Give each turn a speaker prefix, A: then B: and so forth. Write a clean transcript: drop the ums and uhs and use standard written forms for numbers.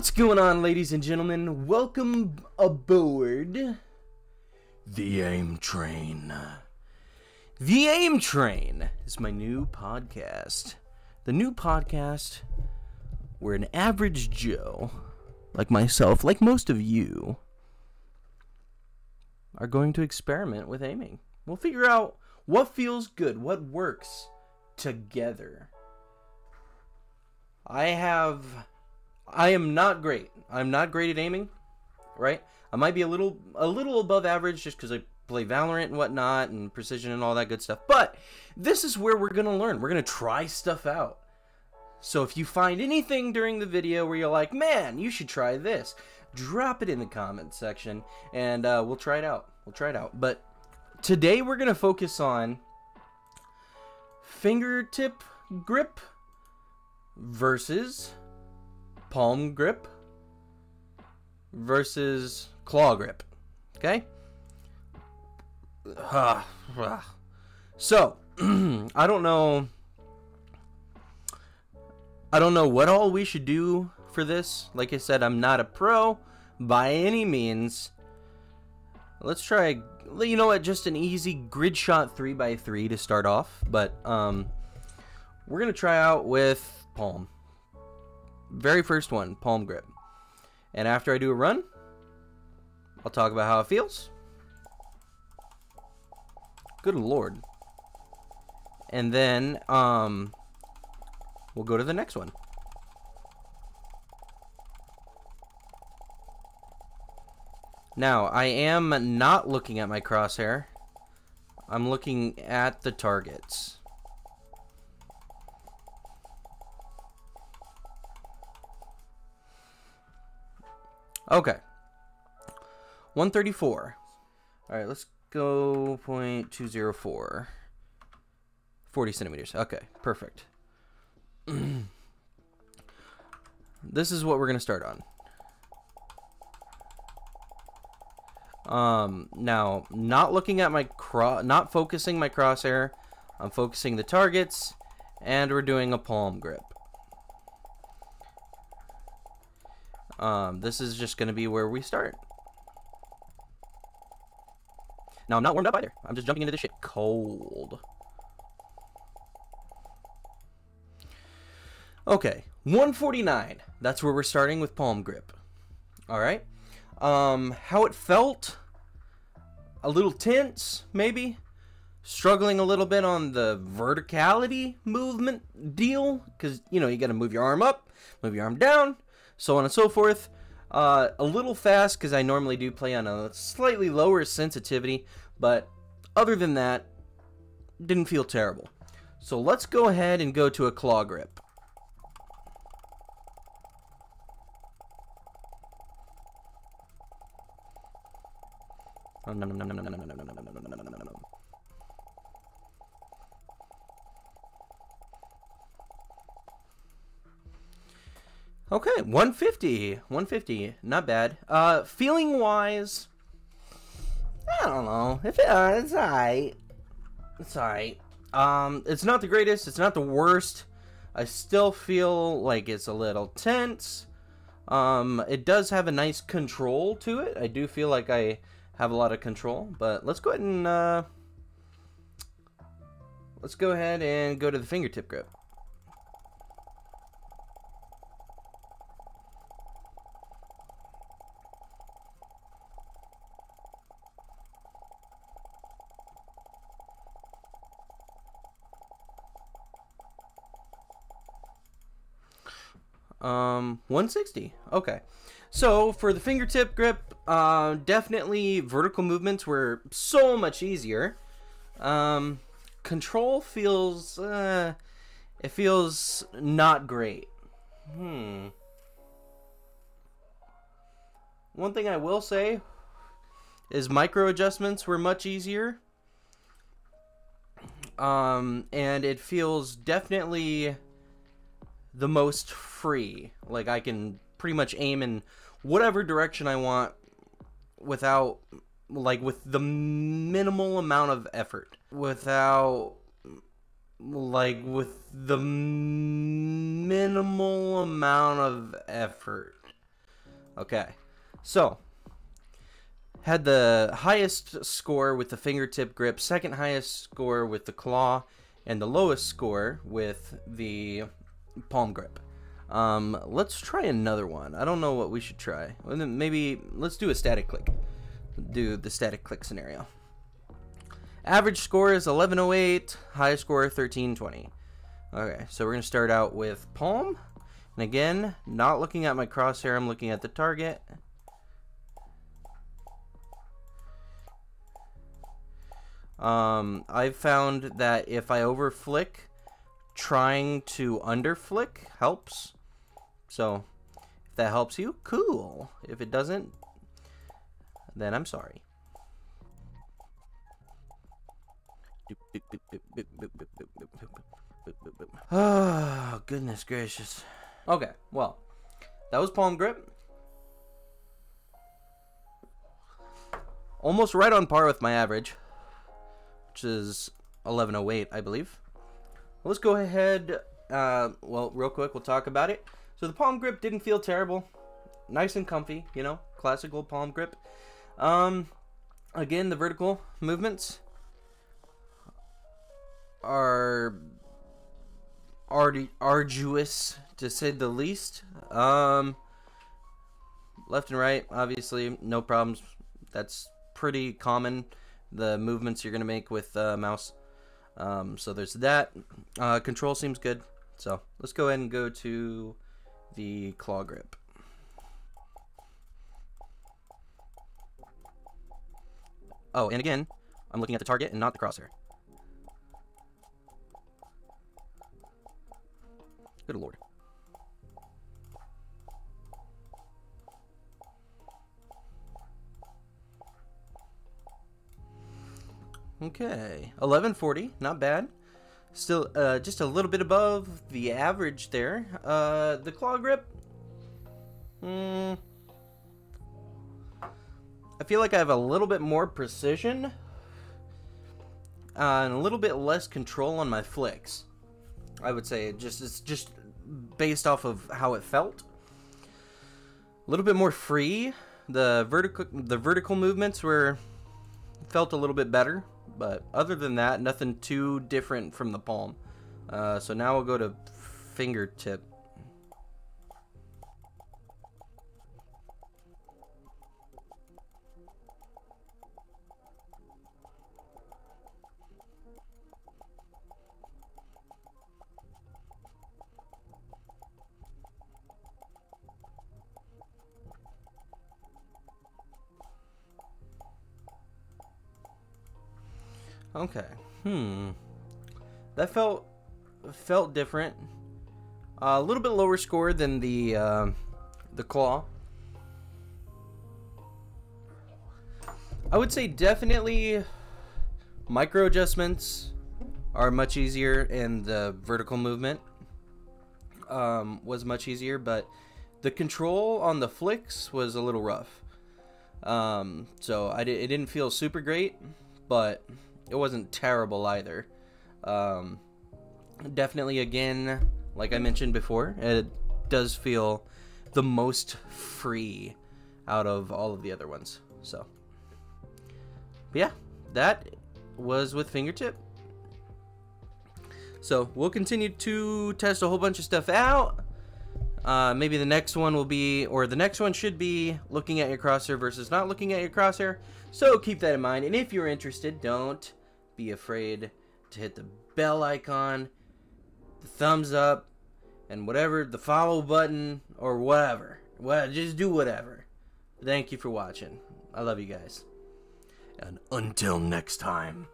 A: What's going on, ladies and gentlemen? Welcome aboard the AIM Train. The AIM Train is my new podcast. The new podcast where an average Joe, like myself, like most of you, are going to experiment with aiming. We'll figure out what feels good, what works together. I am not great. I'm not great at aiming, right? I might be a little above average just because I play Valorant and whatnot and precision and all that good stuff. But this is where we're going to learn. We're going to try stuff out. So if you find anything during the video where you're like, man, you should try this, drop it in the comment section and we'll try it out. But today we're going to focus on fingertip grip versus palm grip versus claw grip. Okay? So, I don't know what all we should do for this. Like I said, I'm not a pro by any means. Let's try, you know what, just an easy grid shot 3x3 to start off. But we're going to try out with palm. Very first one, palm grip. And after I do a run, I'll talk about how it feels. Good Lord. And then we'll go to the next one. Now, I am not looking at my crosshair. I'm looking at the targets. Okay. 134. Alright, let's go 0.204. 40 centimeters. Okay, perfect. This is what we're going to start on. Now, not looking at my not focusing my crosshair. I'm focusing the targets, and we're doing a palm grip. This is just going to be where we start. Now, I'm not warmed up either. I'm just jumping into this shit cold. Okay, 149. That's where we're starting with palm grip. Alright. How it felt? A little tense, maybe? Struggling a little bit on the verticality movement deal. Because, you know, you got to move your arm up, move your arm down, so on and so forth. A little fast because I normally do play on a slightly lower sensitivity, but other than that, didn't feel terrible. So let's go ahead and go to a claw grip. Oh, no. Okay, 150, not bad. Feeling wise, I don't know. It's alright. It's alright. It's not the greatest. It's not the worst. I still feel like it's a little tense. It does have a nice control to it. I do feel like I have a lot of control. But let's go ahead and go to the fingertip grip. Um, 160. Okay. So for the fingertip grip, definitely vertical movements were so much easier. Control feels, it feels not great. One thing I will say is micro adjustments were much easier. And it feels definitely the most free. Like I can pretty much aim in whatever direction I want without, like, with the minimal amount of effort. Without, like, with the minimal amount of effort. Okay, so had the highest score with the fingertip grip, second highest score with the claw, and the lowest score with the palm grip. Let's try another one. I don't know what we should try. Maybe let's do a static click. Do the static click scenario. Average score is 1108, highest score 1320. Okay, so we're going to start out with palm. And again, not looking at my crosshair, I'm looking at the target. I've found that if I over flick, trying to under flick helps. So if that helps you, cool. If it doesn't, then I'm sorry. Oh, goodness gracious. Okay, well, that was palm grip. Almost right on par with my average, which is 1108, I believe. Let's go ahead, well, real quick, we'll talk about it. So the palm grip didn't feel terrible. Nice and comfy, you know, classical palm grip. Again, the vertical movements are arduous, to say the least. Left and right, obviously, no problems. That's pretty common, the movements you're going to make with mouse. So there's that. Control seems good. So let's go ahead and go to the claw grip. Oh, and again, I'm looking at the target and not the crosshair. Good lord. Okay, 1140, not bad. Still, just a little bit above the average there. The claw grip, I feel like I have a little bit more precision and a little bit less control on my flicks. I would say it's just based off of how it felt. A little bit more free. The vertical movements felt a little bit better. But other than that, nothing too different from the palm. So now we'll go to fingertip. Okay. That felt different. A little bit lower score than the claw. I would say definitely micro adjustments are much easier, and the vertical movement was much easier, but the control on the flicks was a little rough. So it didn't feel super great, but it wasn't terrible either. Definitely, again, like I mentioned before, it does feel the most free out of all of the other ones. So, but yeah, that was with fingertip. So we'll continue to test a whole bunch of stuff out. Maybe the next one will be, or the next one should be, looking at your crosshair versus not looking at your crosshair. So keep that in mind. And if you're interested, don't be afraid to hit the bell icon, the thumbs up, and whatever, the follow button, or whatever. Well, just do whatever. Thank you for watching. I love you guys. And until next time.